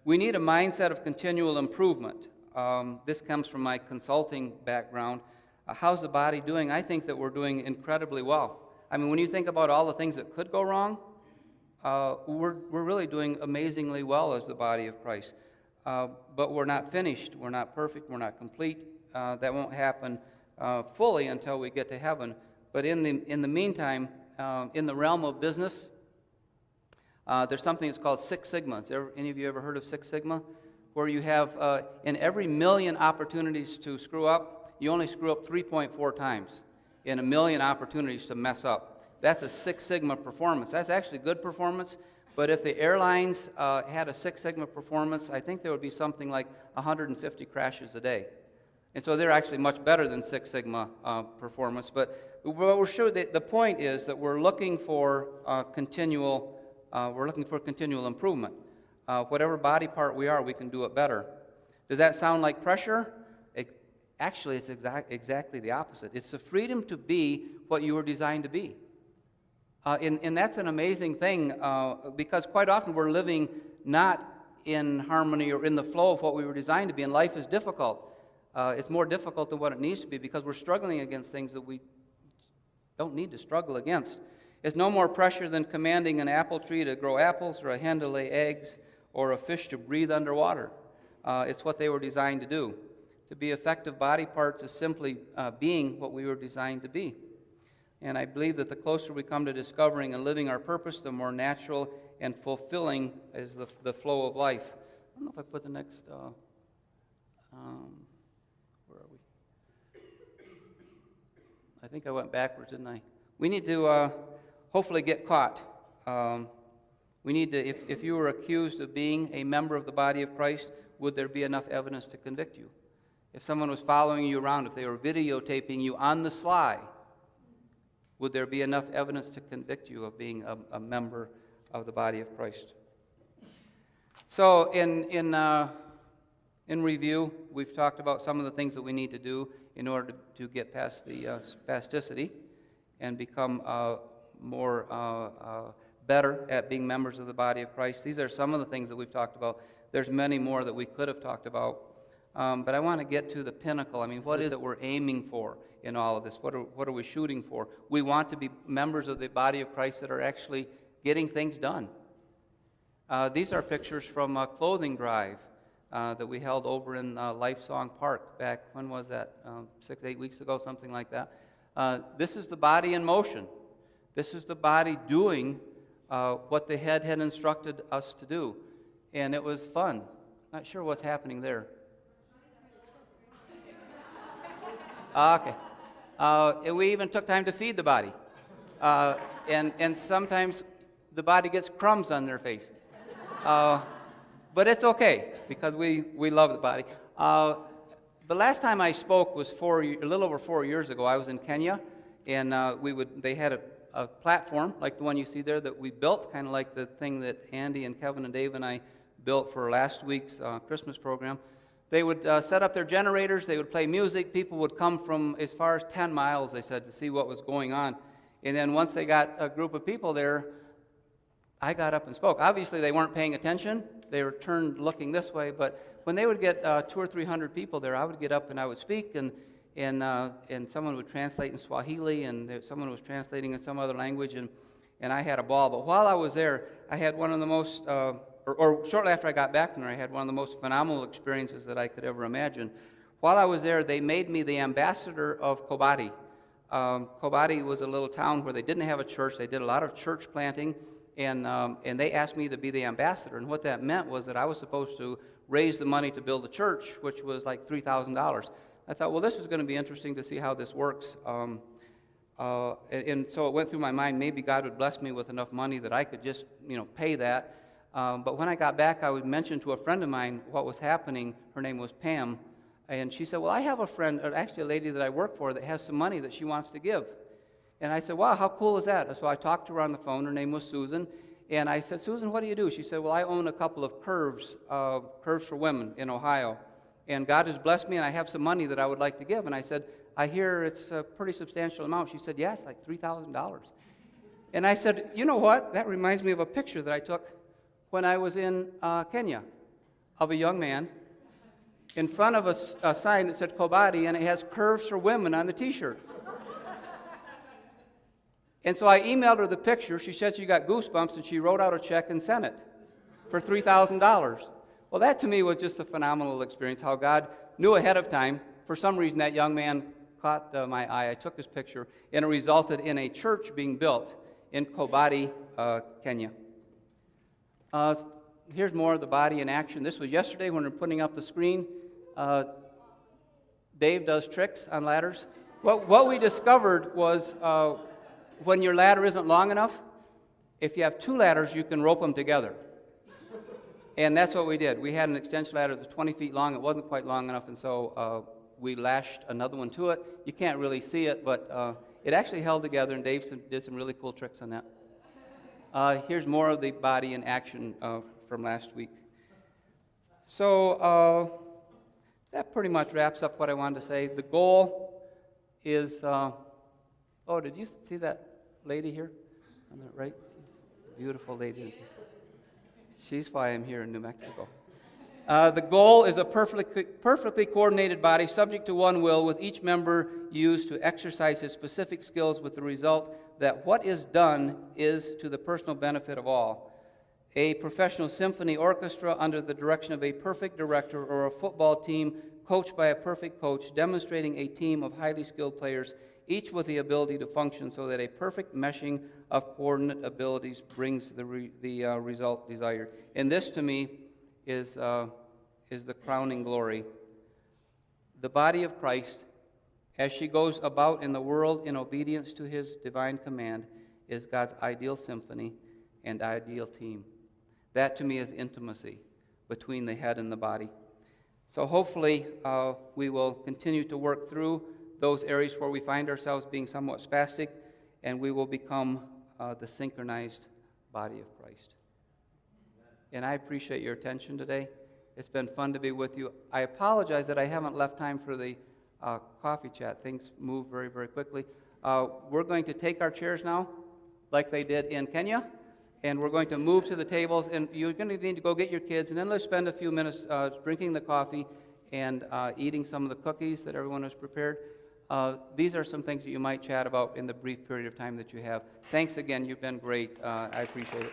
We need a mindset of continual improvement. This comes from my consulting background. How's the body doing? I think that we're doing incredibly well. I mean, when you think about all the things that could go wrong, we're really doing amazingly well as the body of Christ. But we're not finished. We're not perfect. We're not complete. That won't happen fully until we get to heaven. But in the meantime, in the realm of business, there's something that's called Six Sigma. Any of you ever heard of Six Sigma? Where you have, in every million opportunities to screw up, you only screw up 3.4 times in a million opportunities to mess up. That's a Six Sigma performance. That's actually good performance, but if the airlines had a Six Sigma performance, I think there would be something like 150 crashes a day. And so they're actually much better than Six Sigma performance. But we're sure that the point is that we're looking for continual improvement. Whatever body part we are, we can do it better. Does that sound like pressure? Actually, it's exactly the opposite. It's the freedom to be what you were designed to be. And that's an amazing thing because quite often we're living not in harmony or in the flow of what we were designed to be, and life is difficult. It's more difficult than what it needs to be because we're struggling against things that we don't need to struggle against. It's no more pressure than commanding an apple tree to grow apples or a hen to lay eggs or a fish to breathe underwater. It's what they were designed to do. To be effective body parts is simply being what we were designed to be. And I believe that the closer we come to discovering and living our purpose, the more natural and fulfilling is the flow of life. I don't know if I put the next, where are we? I think I went backwards, didn't I? We need to hopefully get caught. We need to, if you were accused of being a member of the body of Christ, would there be enough evidence to convict you? If someone was following you around, if they were videotaping you on the sly, would there be enough evidence to convict you of being a member of the body of Christ? So in review, we've talked about some of the things that we need to do in order to get past the spasticity and become better at being members of the body of Christ. These are some of the things that we've talked about. There's many more that we could have talked about. But I want to get to the pinnacle. I mean, what is it we're aiming for in all of this? What are we shooting for? We want to be members of the body of Christ that are actually getting things done. These are pictures from a clothing drive that we held over in Lifesong Park back, when was that? 6, 8 weeks ago, something like that. This is the body in motion. This is the body doing what the head had instructed us to do. And it was fun. Not sure what's happening there. Okay. And we even took time to feed the body. And sometimes the body gets crumbs on their face. But it's okay, because we love the body. The last time I spoke was a little over 4 years ago. I was in Kenya, and they had a platform like the one you see there that we built, kind of like the thing that Andy and Kevin and Dave and I built for last week's Christmas program. They would set up their generators, they would play music, people would come from as far as 10 miles, they said, to see what was going on. And then once they got a group of people there, I got up and spoke. Obviously they weren't paying attention, they were turned looking this way, but when they would get 200 or 300 people there, I would get up and I would speak, and someone would translate in Swahili, and someone was translating in some other language, and I had a ball. But while I was there, I had one of the most... Or shortly after I got back from there, I had one of the most phenomenal experiences that I could ever imagine. While I was there, they made me the ambassador of Kobati. Kobati was a little town where they didn't have a church. They did a lot of church planting, and they asked me to be the ambassador. And what that meant was that I was supposed to raise the money to build a church, which was like $3,000. I thought, well, this is going to be interesting to see how this works. And so it went through my mind, maybe God would bless me with enough money that I could just, pay that. But when I got back, I would mention to a friend of mine what was happening. Her name was Pam. And she said, well, I have a friend, or actually a lady that I work for, that has some money that she wants to give. And I said, wow, how cool is that? So I talked to her on the phone. Her name was Susan. And I said, Susan, what do you do? She said, well, I own a couple of curves for women in Ohio. And God has blessed me, and I have some money that I would like to give. And I said, I hear it's a pretty substantial amount. She said, yes, like $3,000. And I said, you know what? That reminds me of a picture that I took when I was in Kenya. of a young man in front of a sign that said Kobati, and it has curves for women on the T-shirt. And so I emailed her the picture. She said she got goosebumps, and she wrote out a check and sent it for $3,000. Well, that to me was just a phenomenal experience, how God knew ahead of time. For some reason, that young man caught my eye. I took his picture, and it resulted in a church being built in Kobati, Kenya. Here's more of the body in action. This was yesterday when we were putting up the screen. Dave does tricks on ladders. What we discovered was when your ladder isn't long enough, if you have two ladders, you can rope them together. And that's what we did. We had an extension ladder that was 20 feet long. It wasn't quite long enough, and so we lashed another one to it. You can't really see it, but it actually held together, and Dave did some really cool tricks on that. Here's more of the body in action from last week. So that pretty much wraps up what I wanted to say. The goal is, did you see that lady here on the right? She's a beautiful lady. She's why I'm here in New Mexico. The goal is a perfectly coordinated body subject to one will, with each member used to exercise his specific skills, with the result that what is done is to the personal benefit of all. A professional symphony orchestra under the direction of a perfect director, or a football team coached by a perfect coach, demonstrating a team of highly skilled players, each with the ability to function so that a perfect meshing of coordinate abilities brings the result desired. And this, to me, is the crowning glory. The body of Christ, as she goes about in the world in obedience to his divine command, is God's ideal symphony and ideal team. That, to me, is intimacy between the head and the body. So hopefully we will continue to work through those areas where we find ourselves being somewhat spastic, and we will become the synchronized body of Christ. And I appreciate your attention today. It's been fun to be with you. I apologize that I haven't left time for the coffee chat. Things move very, very quickly. We're going to take our chairs now, like they did in Kenya, and we're going to move to the tables, and you're going to need to go get your kids, and then let's spend a few minutes drinking the coffee and eating some of the cookies that everyone has prepared. These are some things that you might chat about in the brief period of time that you have. Thanks again. You've been great. I appreciate it.